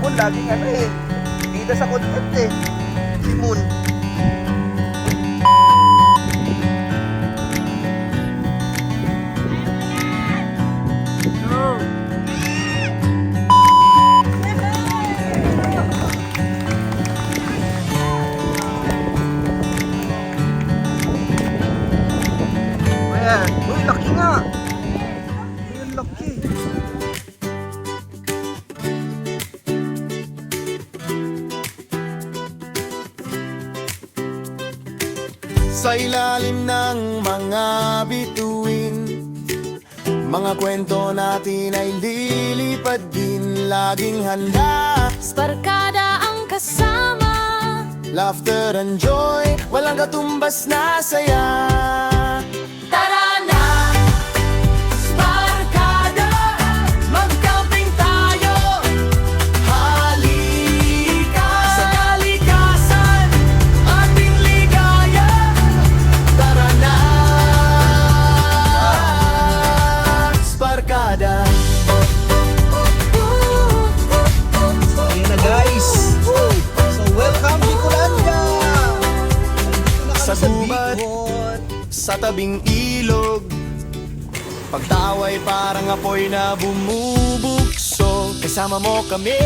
Moon laging ano eh. Bida sa content eh. Si Moon. Ayan. Uy, laki nga. Ayan, laki. Sa ilalim ng mga bituin, mga kwento natin ay lilipad din. Laging handa, Barkada ang kasama, laughter and joy, walang katumbas na saya. tara na, barkada, Mag-camping tayo, halika sa kalikasan, ating ligaya. Tara na, Sparkada. Ayan na guys. So welcome Bicolanda. Sa Sa gubat, Bicol. sa tabing ilog, pagtaway parang apoy na bumubukso. Kasama mo kami,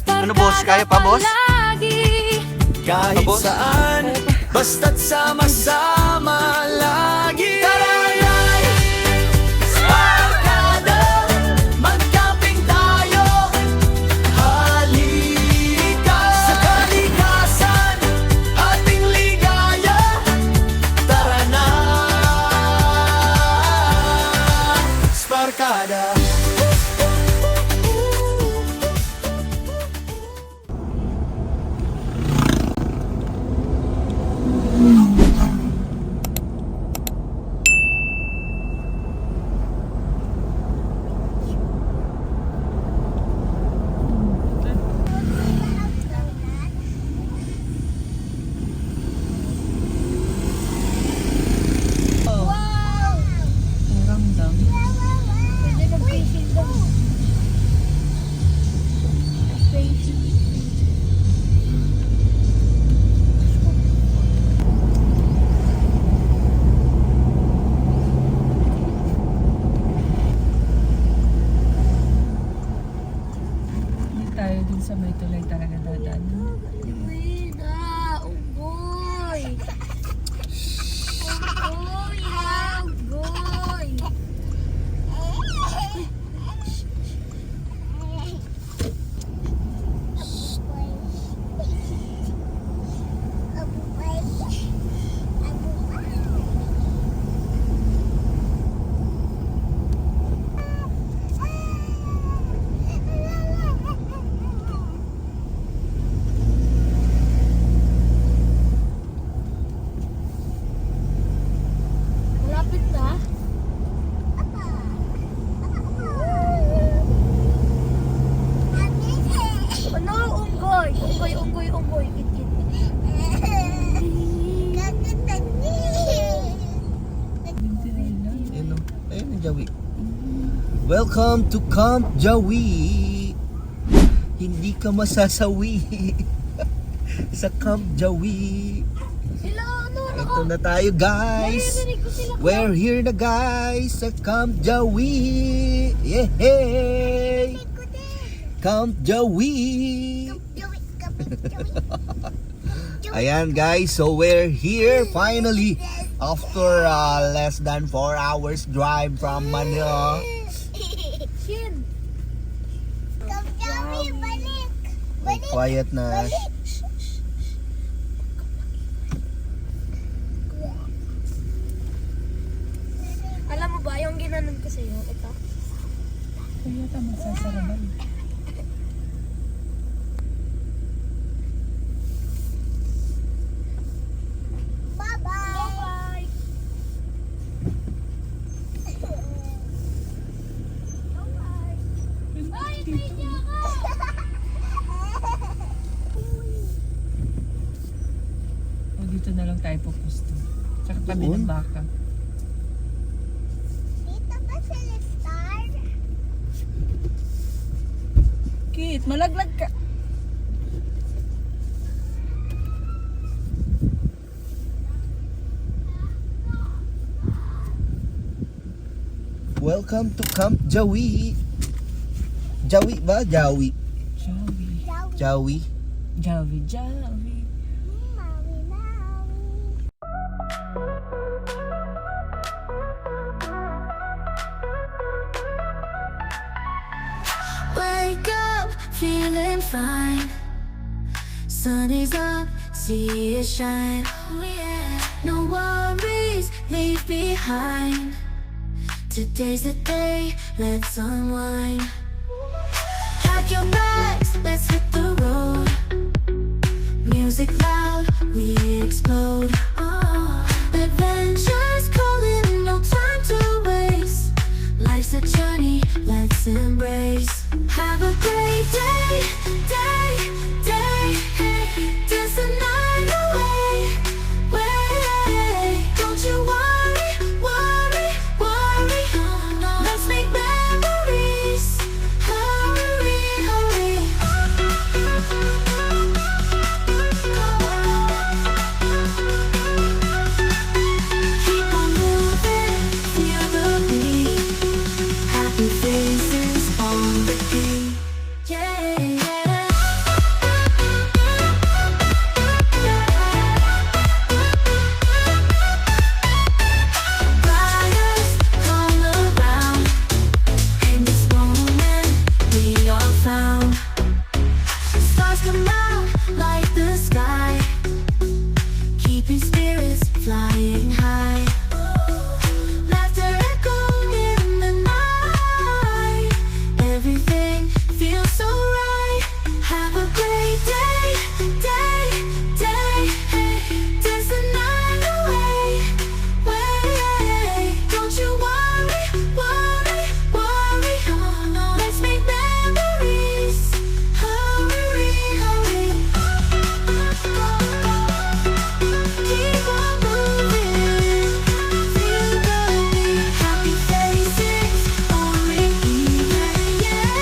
Ano, boss? Kaya pa, boss? Palagi. kahit boss? saan, basta't sama-sama lagi. Taray! Sparkada, mag-camping tayo, halika sa kalikasan, ating ligaya. Tara na, Sparkada. Pwede mag-fishing doon. Fishing. Hindi tayo dun sa may tulay talaga dadaan. Uy, na! Unggoy! Unggoy! Ha! Unggoy! Malapit na? Ano? Unggoy! Unggoy, unggoy, unggoy. Kit-kit. Ayun o. Ayun ang Jawi. Welcome to Camp Jawi. Hindi ka masasawi sa Camp Jawi. Sila, ano? Ito na tayo guys. Naririnig ko sila. We're here na guys sa Camp Jawi. Yehey! Camp Jawi. Ayan guys, so we're here finally after less than 4 hours drive from Manila. Shin. Quiet na. Alam mo ba, yung ginanon ko sa'yo, ito. Kaya ta magsasaraban. Bye-bye! Ay, may ako! O dito na lang tayo pupusto. Tsaka tabi Doon? ng baka. Dito ba sila star? Kit, Malaglag ka. Welcome to Camp Jawi. Jawi ba? Jawi. Jawi. Jawi. Jawi, Jawi. Wake up, feeling fine. Sun is up, see it shine. Oh yeah. No worries, leave behind. Today's the day, let's unwind. Pack your bags, let's hit the road. Music loud, we explode. Oh, adventures calling, no time to waste. Life's a journey, let's embrace. Have a great day, day, day. Dance the night away, way. Don't you worry, worry, worry. Let's make memories. Hurry, hurry. Keep on moving, feel the beat. Happy faces on the beat. Yeah, yeah. Riders come around. In this moment, we all found. Stars come out like the sky, keeping spirits flying high. Laughter echoing in the night. Everything feels so right. Have a great day, day, day. Dance the night away, way. Don't you worry, worry, worry. Let's make memories. Hurry, hurry. Keep on moving, feel the beat. Happy faces on repeat. Yeah,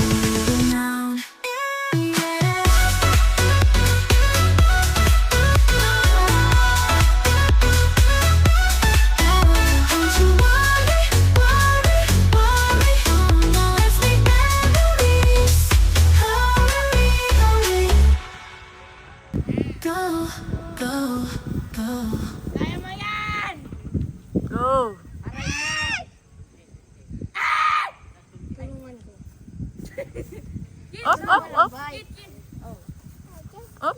moving on. Don't you worry, worry, worry. Let's make memories. Hurry, hurry. Go, go, go. Go. Up, up, up. Up.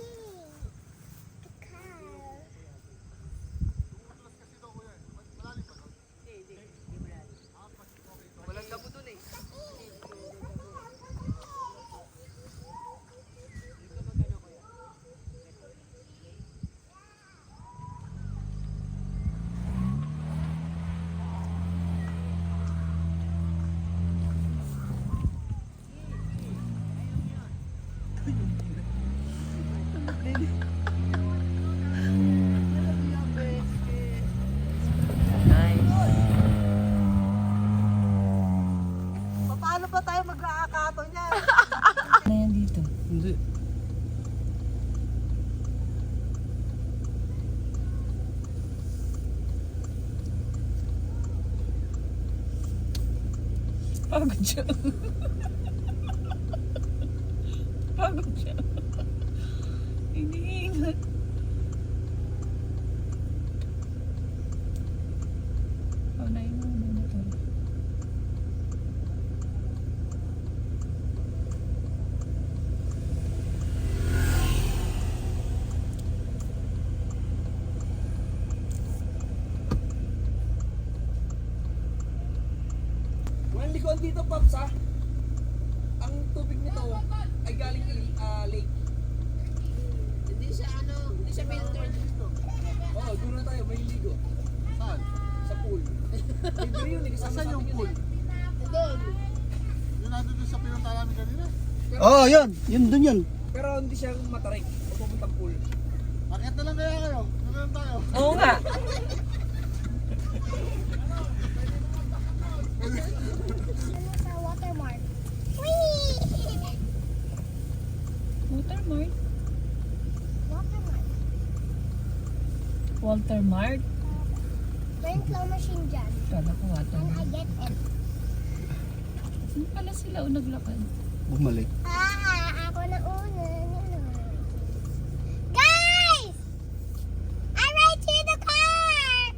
Paano pa tayo mag-aakato niya? Ano yan dito? Hindi. Pagod siya. Pagod siya. Iniingat. Paunayin mo muna ito. Walang likuan dito, Pops, ha? Ang tubig nito ay galing lake. Hindi siya filtered dito. Oo, doon na tayo, may ligo. Saan? Sa pool. Libre yun, Saan yung pool? Doon. Yung natin doon sa pinunta namin kanina. Oh, yun. Yun, dun yun. Pero hindi siya matarik. Pupuntang pool. Akit na lang kaya kayo. Ano tayo? Oo nga. Sa watermark. Whee! Walter Mart. May claw machine dyan. Kala ko water. And I get it. Saan pala sila o naglakad? Bumalik. Ako na una. Guys! I right here the car!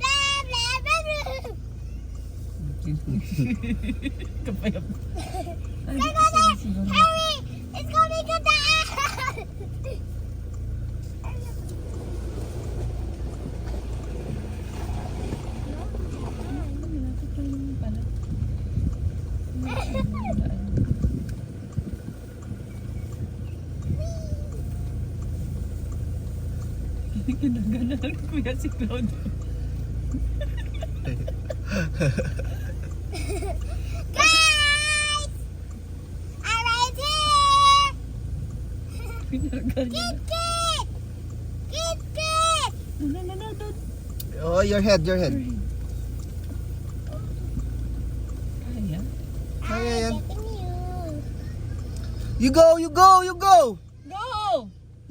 Blah, blah, blah, blah. Kapayap. Ay, Go there! Hurry! It's coming to the Malapit lang naman pala. Ginagana lang kuya si Cloud. Guys! I right here! Ginagana. Kit, kit! Kit, kit! No. Oh, your head. Kaya? Kaya yan. Getting you. You go! Go! You Go!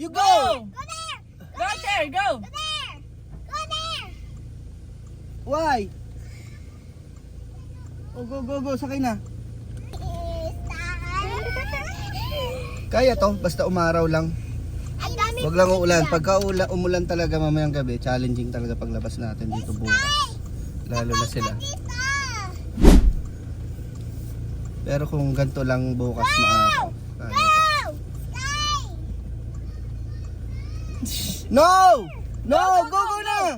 Go there! Go there! Go! Go there! Go there! Why? Oh, go. Sakay na. Kaya to, basta umaraw lang. Ang dami Huwag lang uulan. Pagka umulan talaga mamayang gabi, challenging talaga paglabas natin dito bukas. Lalo na sila. Pero kung ganito lang bukas maaraw. Kaya to. Sky! No! No! Go na!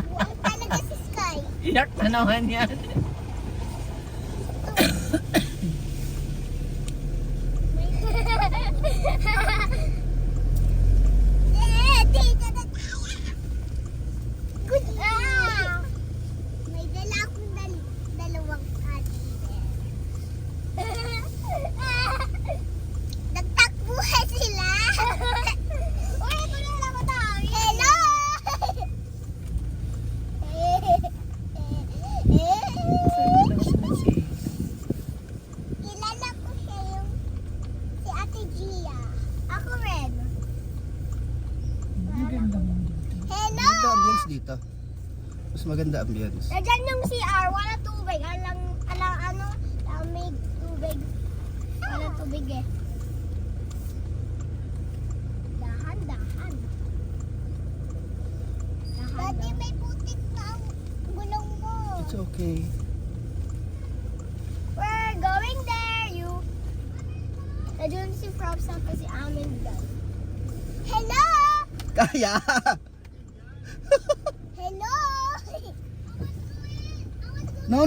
Buwan talaga si Sky. Iyak na naman yan. Good. May dala akong dalawang kadibe. Nagtakbuhan sila. Uy, ito na lang ito. Hello! Kilala ko siya yung si Ate Gia. Ako rin. Ang ganda mo dito. Hello! Maganda ambience dito. Mas maganda ambience. Nandiyan yung CR, wala tubig. Alang may tubig. Wala tubig eh. Dahan. Pati may putik na ang gulong mo. It's okay. We're going there, you. Nandiyan si Props at si Amin dyan. Hello! Kaya! Hello! No.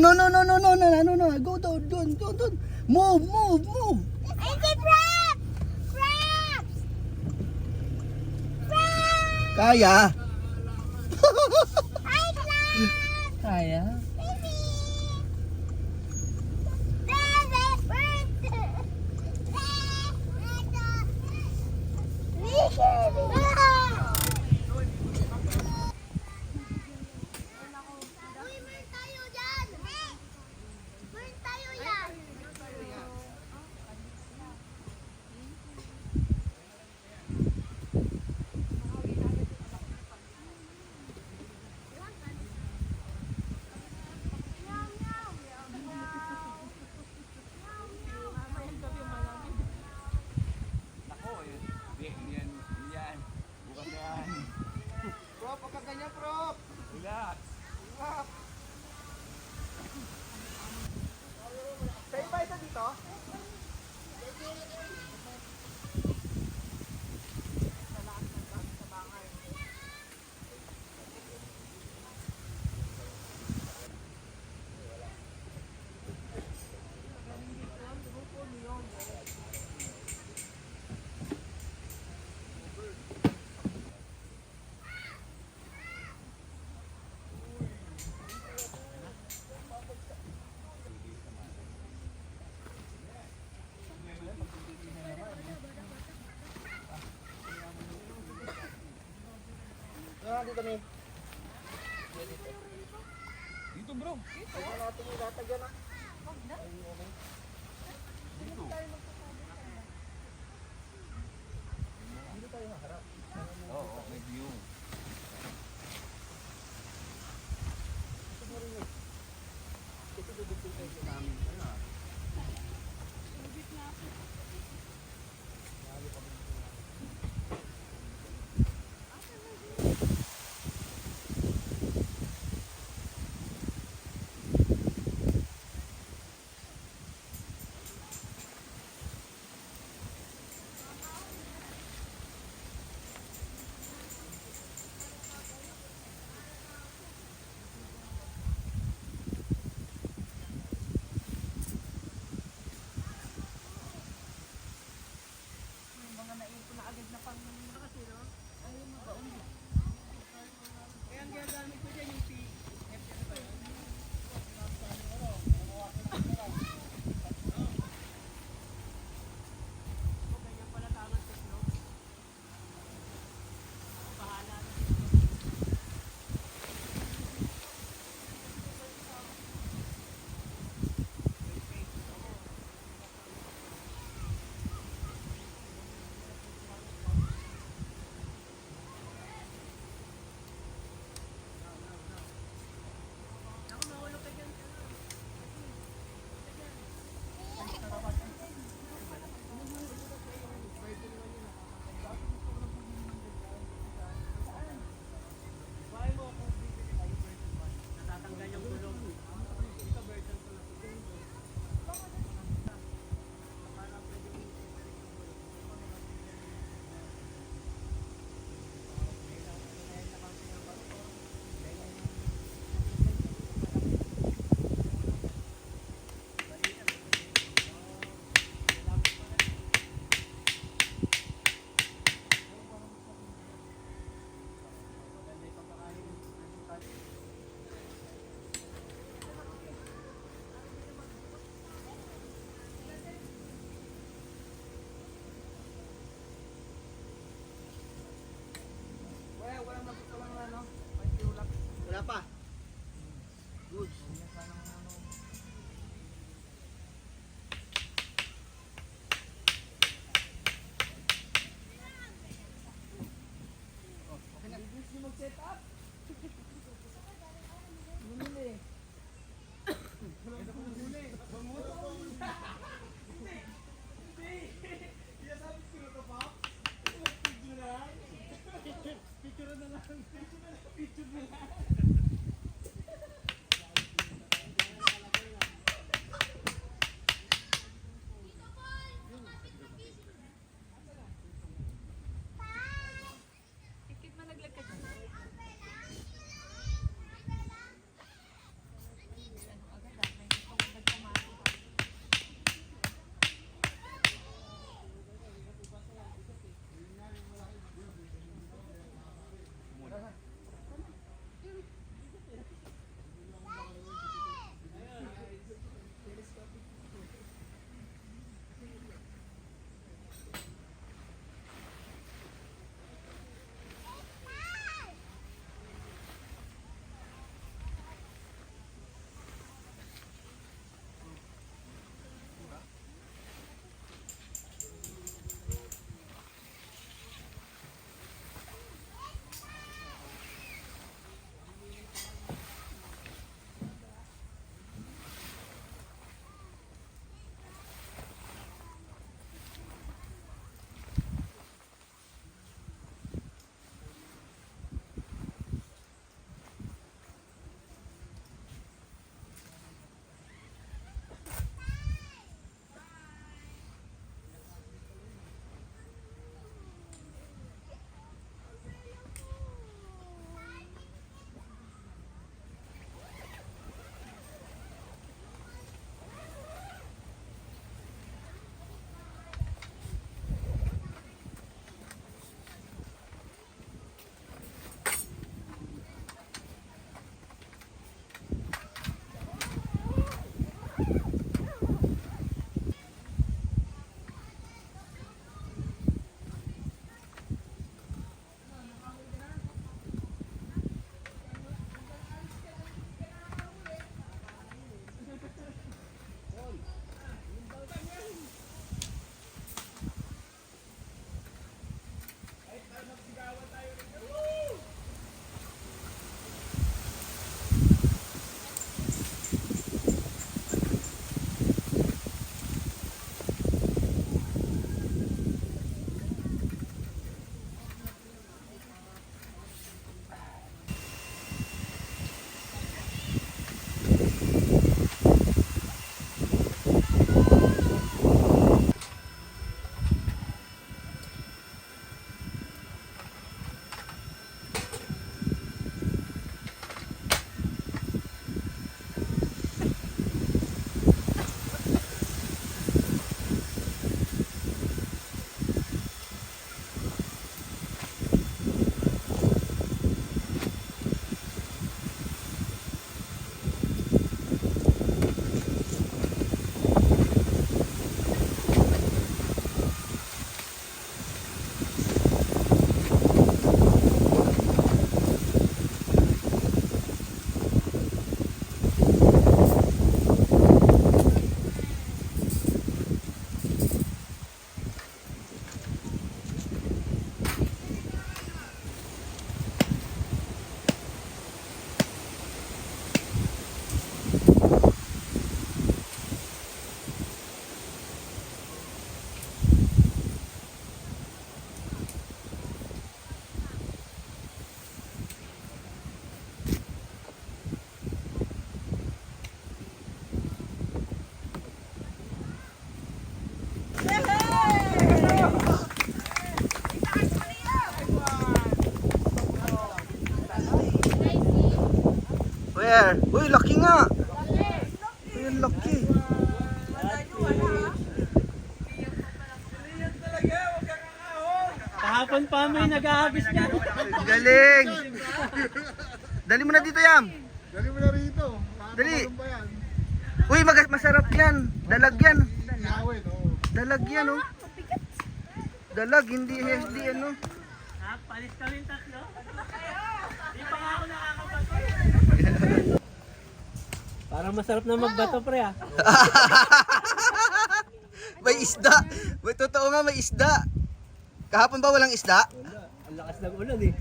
Go down. Move. I see Props! Props! Props! Kaya! Hi, Props! Kaya? Baby! Uy, meron tayo dyan! Meron tayo yan! Dito kami. Dito bro. Tignan natin yung latag yan ah. Dito. Oo, may view. Wala pa. Good. Where? Uy, laki nga. Uy, ang laki. Kahapon pa may nag-aabis niya. Galing. Dali mo na dito, Yam. Dali mo na rito. Dali. Ano ba yan? Uy, masarap yan. Dalag yan. Yawin, oh. Dalag yan, oh. Dalag, hindi ano. Ha? Palis kami tatlo? Di pa nga ako nakakapag. Parang masarap na magbato, pre, ah. May isda. May totoo nga, may isda. Kahapon ba walang isda? Ang lakas ng ulan, eh.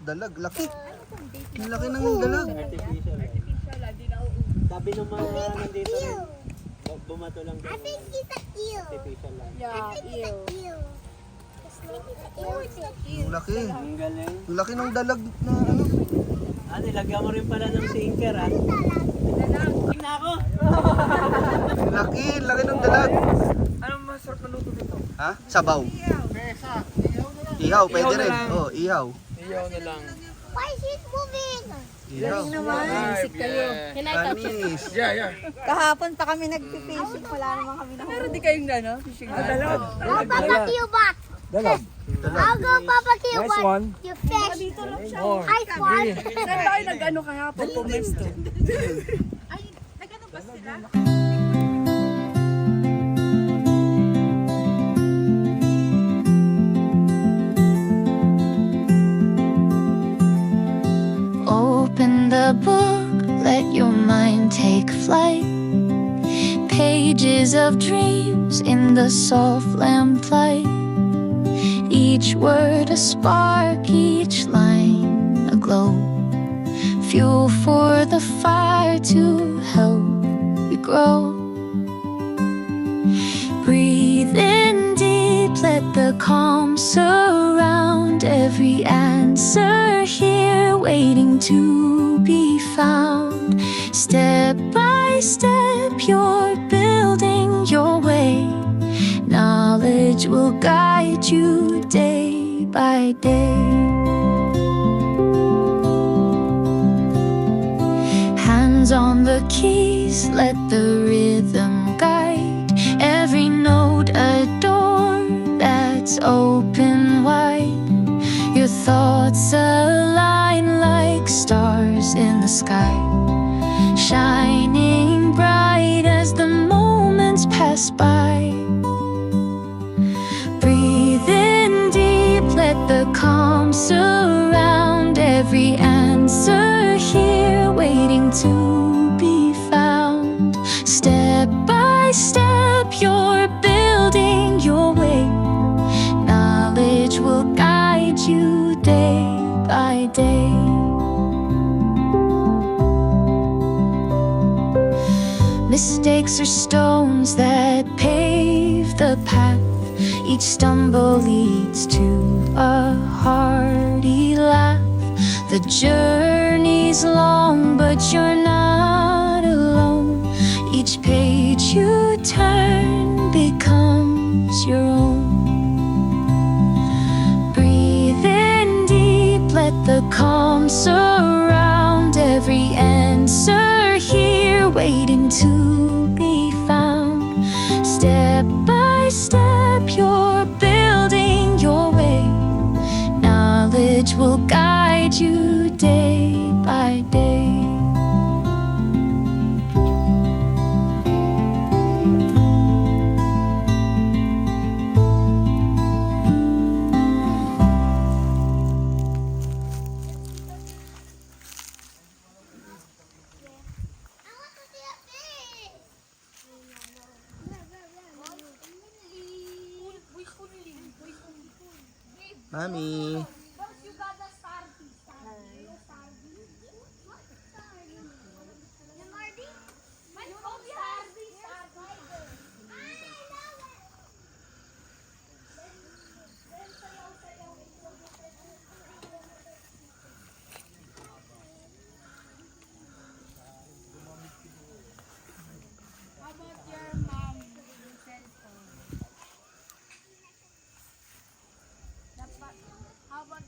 Dalag, laki. Ang laki ng dalag. Artificial. Sabi ng mga nandito rin, bumato lang I daw. think he's a eel. Artificial lang. I think he's a eel. Ang laki. Ang galing. Ang laki ng dalag na ano. Ah, nilagyan mo rin pala ng sinker, ah. Tingnan ako. Ang laki ng dalag. Anong masarap na luto dito? Ha? Sabaw. Pesa. Ihaw, pwede Ihaw na rin. lang. Oh, ihaw. Iyaw na lang. Why is he moving? Ihaw. Isik kayo. Panis. Kahapon pa kami nag-fishing, wala naman kami na. Pero di kayong ano, fishing na. I'll Papa Cubot. I'll go Papa Cubot. You fish. I swat. Saan tayo nag-ano kahapon? Pumesto. Open the book, let your mind take flight. Pages of dreams in the soft lamplight. Each word a spark, each line a glow. Fuel for the fire to help you grow. Breathe in deep, let the calm surround. Every answer here waiting to be found. Step by step, you're building your way. Knowledge will guide you day by day. Hands on the keys, let the rhythm guide. Every note a door that's open wide. Your thoughts align like stars in the sky, shining bright as the moments pass by. Breathe in deep, let the calm surround. Every answer here waiting to be found. Step by step, you're building your way. Knowledge will guide you day by day. Mistakes are stones that pave the path. Each stumble leads to a hearty laugh. The journey's long, but you're not alone. Each page you turn becomes your own. Breathe in deep, let the calm surround. Every answer here waiting to be found. Step by step, you're building your way. Knowledge will guide you day by day. I want to see a fish. Mami. You got the Starby. Starby. What? Starby. Yung Marby? Yung Starby. Starby. I know it. How about your mom? Cellphone. Dapat, how about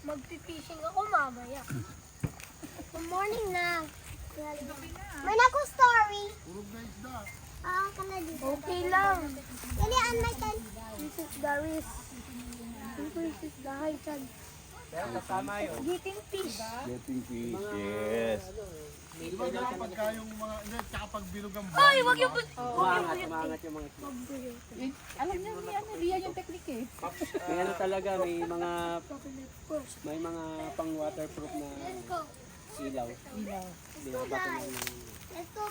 Magpipishing ako mamaya. Good morning na. May ako story. Purog na isda. Ka na dito. Okay lang. Dali, an my tent. This is the risk. This is the high tent. Getting fish. Getting fish, yes. Di ba dapat pagka yung mga, hindi, tsaka pag bilog ang Ay, wag yung... Umangat yung mga Alam niyo, Rian yung technique eh. may ano talaga, may mga pang waterproof na Let's go. ilaw. Let's go, guys. Let's go.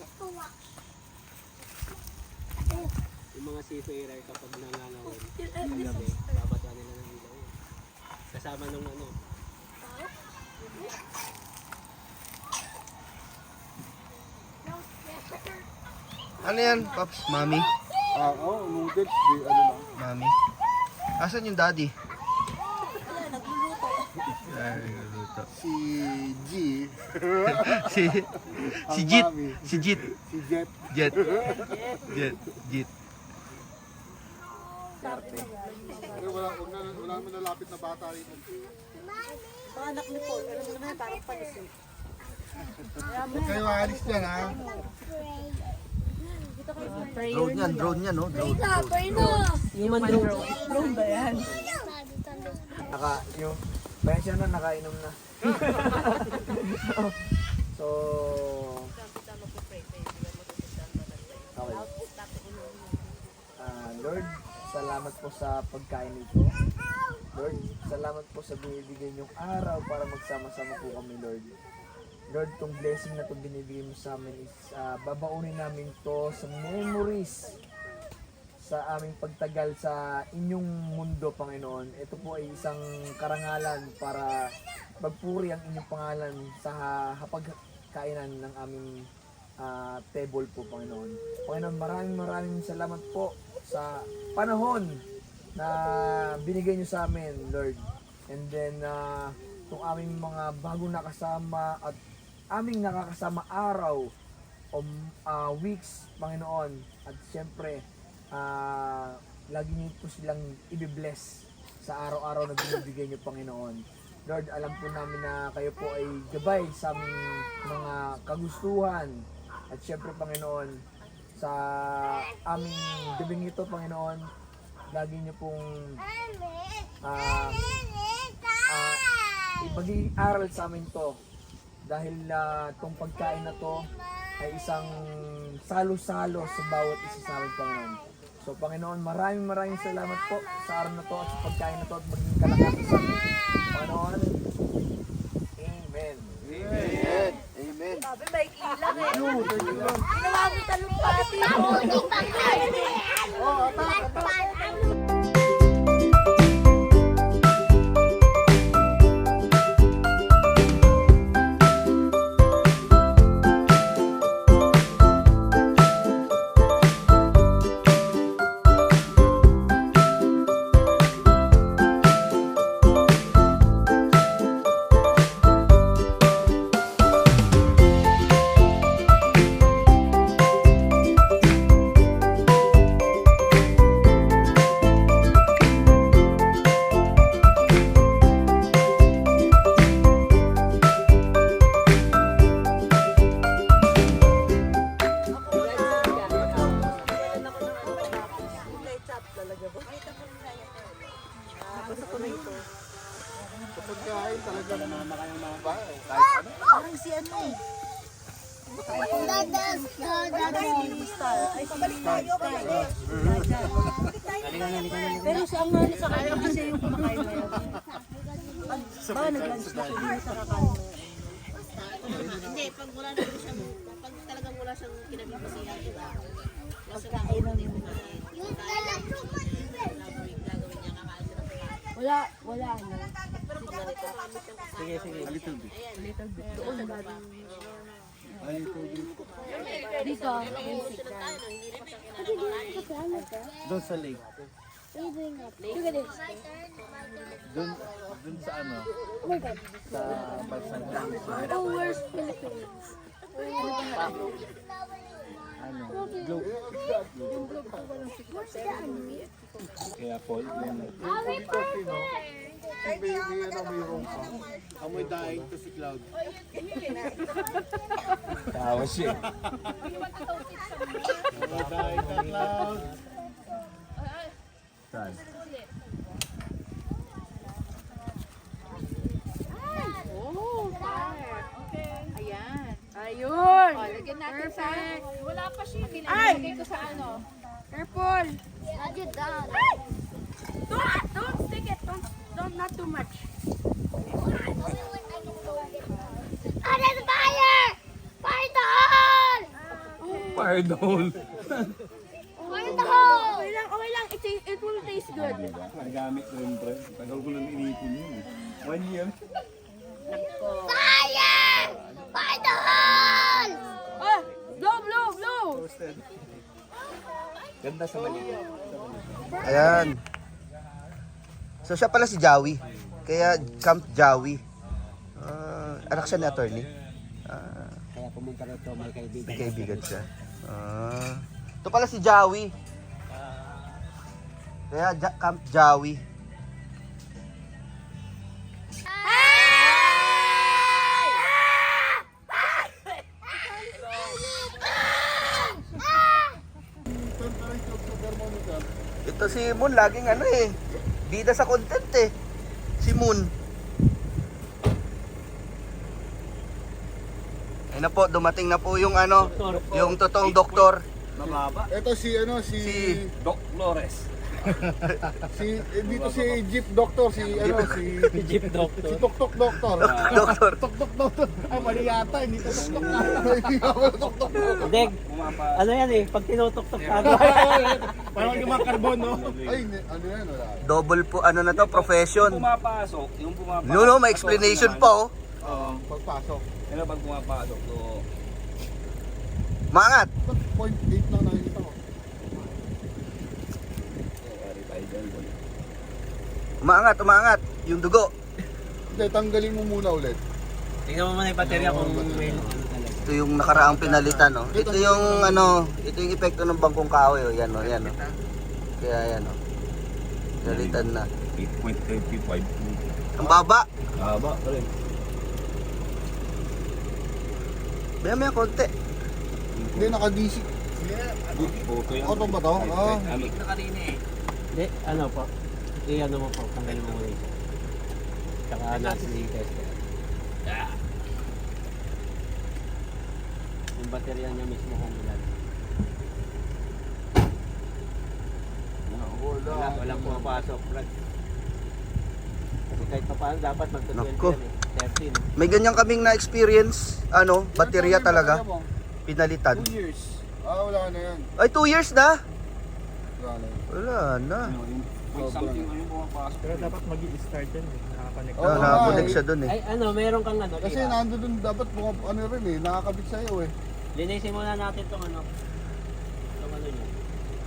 Let's go watch. Yung mga seafarer kapag nangangawan, gabi, babatuan nila ng ilaw. Kasama nung ano. Ano yan, Pops? Mami? Oo, noodles. Di, ano lang. Mami? Asan yung daddy? Nagluluto. Si G. Si Jit. mami. Si Jit. Si Jet. Jet. Jit. Pero wala naman nalapit na bata rito. Mga anak ni Paul, alam mo naman, parang panisip. Huwag kayo alis dyan, ha? Drone yan, no? Drone. Human drone ba yan? Siya na nakainom na. So, Lord, salamat po sa pagkain nito. Lord, salamat po sa binibigay niyong araw para magsama-sama po kami, Lord. Lord, itong blessing na ito binibigay mo sa amin is babaunin namin to sa memories sa aming pagtagal sa inyong mundo, Panginoon. Ito po ay isang karangalan para magpuri ang inyong pangalan sa hapagkainan ng aming table po, Panginoon. Panginoon, maraming salamat po sa panahon na binigay niyo sa amin, Lord. And then, itong aming mga bagong nakasama at aming nakakasama araw o weeks, Panginoon. At siyempre, lagi niyo po silang i-bless sa araw-araw na binibigay niyo, Panginoon. Lord, alam po namin na kayo po ay gabay sa aming mga kagustuhan. At siyempre, Panginoon, sa aming gabing ito, Panginoon, lagi niyo pong ibagi-aral sa amin to. Dahil itong pagkain na to ay isang salo-salo sa bawat isa sa amin, Panginoon. So, Panginoon, maraming salamat po sa araw na to at sa pagkain na to at maging kalakasan sa amin. Panginoon, Amen. Amen. Amen. Sabi, may ilang eh. Ginawa mo talumpati. Pagkain talaga naman kayong mga ba? Parang si ano eh. Ay, pabalik tayo. Pero siya ang ano sa kanya kasi yung kumakain mo yan. Baka nag-lunch na siya sa kakain mo. Hindi, pag wala na siya, pag talagang wala siyang kinabibasihan, diba? Pagkain ng wala ano. Sige. Little bit. Doon ba? Dito. Doon sa lake. Look at this. Doon sa ano? Oh my God. Sa Balsan. Oh, where's Philippines? Ano? Globe. Where's the ano? Kaya Paul, yan. Happy birthday! may room pa. Amoy dying to si Cloud. Tawa siya. Amoy dying to Cloud. Saan? Oh, okay. Ayan. Ayun. Oh, lagyan natin sa... Wala pa siya. Lagay ko sa ano. Careful. Don't stick it. Don't not too much. Ah, there's fire! Fire the hole! Fire doll. Fire the hole! Okay lang. It will taste good. Nagamit ko yun, pre. Tagal ko lang inipon yun. 1 year. Fire! Fire the hole! Oh, blow. Ganda sa mali. Ayan. So siya pala si Jawi. Kaya Camp Jawi. Anak siya ni attorney. Kaya pumunta rito, may kaibigan. May kaibigan siya. Ito pala si Jawi. Kaya Camp Jawi. Ito si Moon, laging ano eh. Bida sa content eh. Si Moon. Ayun na po, dumating na po yung ano, yung totoong doktor. Ito si Doc Flores. dito si Jeep Doctor, si Jeep Doctor. si Tok Doctor. Doktor. Tok Doctor. Ay, mali yata, hindi to Tok Hindi ako Tok. Deg, ano yan eh, pag tinutok-tok ka. Parang yung mga carbon, no? Ay, ano yan, wala. Double po, ano na to, profession. Pumapasok, yung pumapasok. No, may explanation pa oh. Pagpasok. Ano pag pumapasok, so... Mangat. 0.8 lang nakikita ko. Umaangat. Yung dugo. Hindi, tanggalin mo muna ulit. Tingnan mo muna yung baterya kung may... Ito yung nakaraang pinalitan, no. Ito yung ano, ito yung epekto ng bangkong kahoy, oh. Yan, oh, yan, oh. Kaya yan, oh. Pinalitan na. 8.35. Ang baba. Haba, pare. Maya konti. Hindi, naka-DC. Auto ba to? Ah. Hindi, ano po. Ano mo po, tanggalin mo muna ito. Tsaka nasa test. Yung baterya niya mismo kung ilan. Walang pumapasok, Brad. Kasi kahit pa paano dapat Nako. magto-12 yan eh. 13. May ganyan kaming na-experience, ano, baterya talaga. Pinalitan. 2 years. Ah, wala na yan. Ay, 2 years na? Wala na yan. Wala na. Something ano pumapasok. Pero dapat mag-i-start yan eh. Nakaka-connect. Oo, Nakakunik nga, siya dun eh. Ay ano, meron kang ano. Kasi ira. nando dun dapat ano rin eh, nakakabit sa'yo eh. Linisin muna natin itong ano. Itong ano niya.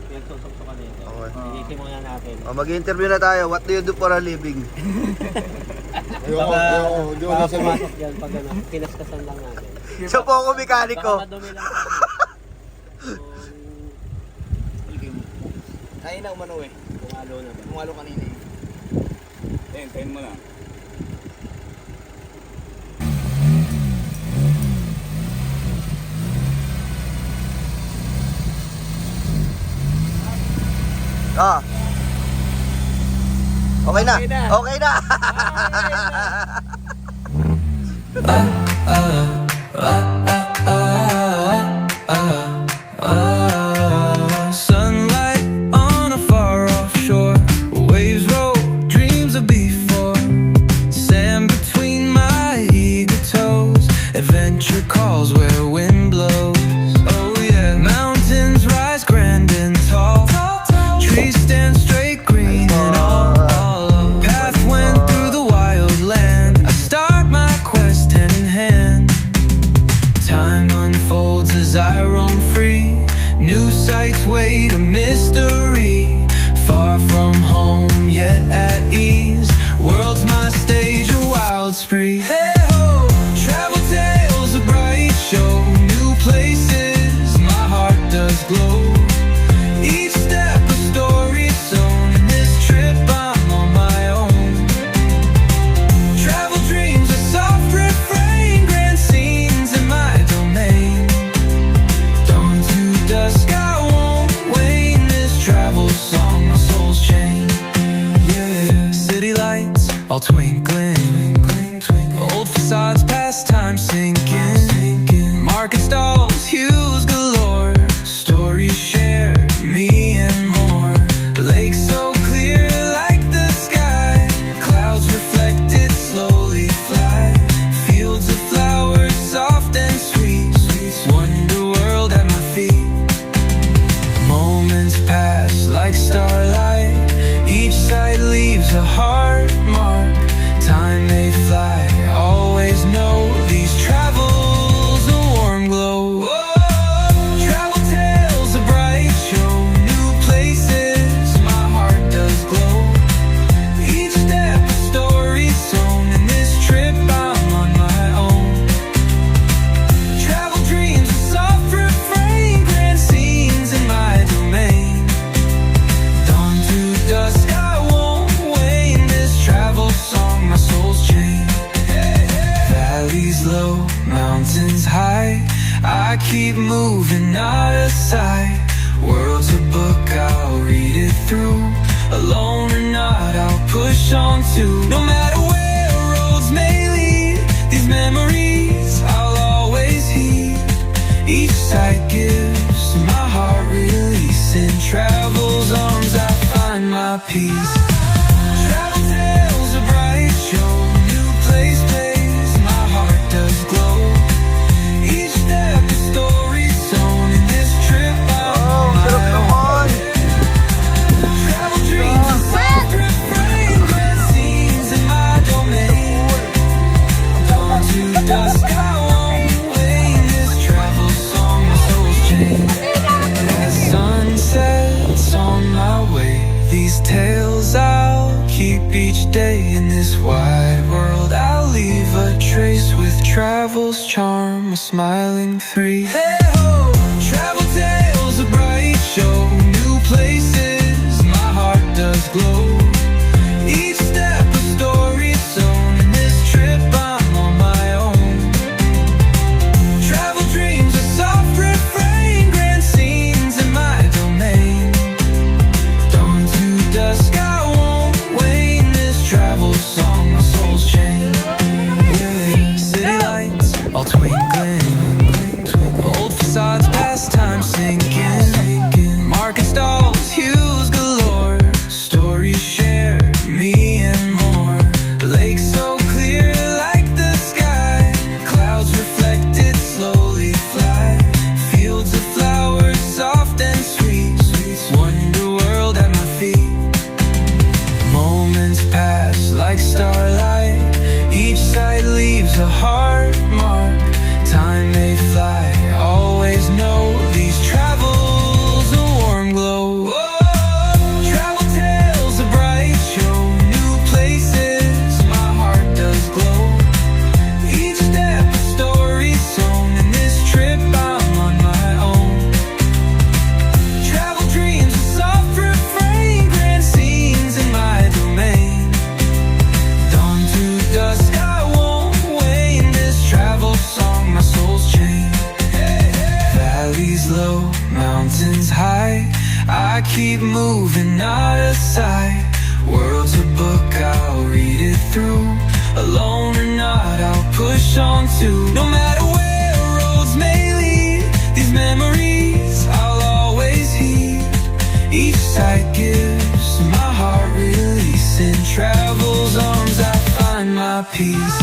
Pinagsusok ka nito. Okay. Linisin muna natin. O, mag-interview na tayo. What do you do for a living? Ayoko, hindi ko Baka nasabi. pumasok yan pag ano, kinaskasan lang natin. Siya po ako mekaniko. Baka madumi lang. Kaya na umano eh. Pumalo na ba? Pumalo kanina eh. Tayin mo na. Ah. Okay na. Okay na. Sunlight on a far off shore. Waves roll, dreams of before. Sand between my eager toes. Adventure calls where wind blows. Oh yeah. Mountains rise grand and tall. Trees stand straight green and all. Path went through the wild land. I start my quest hand in hand. all twinkling. Old facades, past time sinking. Market stalls, hues galore. Stories shared, me and more. Lake so clear like the sky. Clouds reflected slowly fly. Fields of flowers, soft and sweet. Wonder world at my feet. Moments pass like starlight. Each side leaves a heart mark. Time may fly, always know these travels a warm glow. Travel tales, a bright show, new places, my heart does glow. Each step a story sewn, in this trip I'm on my own. Travel dreams, a soft refrain, grand scenes in my domain. Dawn to dusk, I won't wane, this travel song, my soul's chain. Valleys low, mountains high, I keep moving, not aside. World's a book, I'll read it through. Alone or not, I'll push on too. No matter where roads may lead, these memories I'll always heed. Each sight gives my heart release. In travel's arms I find my peace. Travel tales, a bright show, new place, my heart does glow. Each step a story sewn, in this trip I'm on my own. Travel dreams, a soft refrain, grand scenes in my domain. Dawn to dusk, I won't wane, this travel song, my soul's chain. As sunsets on my way, these tales I'll keep each day. In this wide world I'll leave a trace, with travel's charm, a smiling three. Hey ho! Travel tales, a bright show, new places, my heart does glow. Each step a story sewn, in this trip I'm on my own. Travel dreams, a soft refrain, grand scenes in my domain. Dawn to dusk, I won't wane, this travel song, my soul's chain. Yeah. City lights, all twinkling. Old facades, past time sinking. Market stalls, hues galore. Stories shared, me and more. Lake so clear like the sky. Clouds reflected slowly fly. Fields of flowers, soft and sweet. Wonder world at my feet. Moments pass like starlight. Each side leaves a heart mark. Time may fly, always know these travels a warm glow. Travel tales, a bright show, new places, my heart does glow. Each step a story sewn, in this trip I'm on my own. Travel dreams, a soft refrain, grand scenes in my domain. Dawn to dusk, I won't wane, this travel song, my soul's chain. Valleys low, mountains high, I keep moving, not aside. World's a book, I'll read it through. Alone or not, I'll push on too. No matter where roads may lead, these memories I'll always heed. Each sight gives my heart release. In travel's arms I find my peace.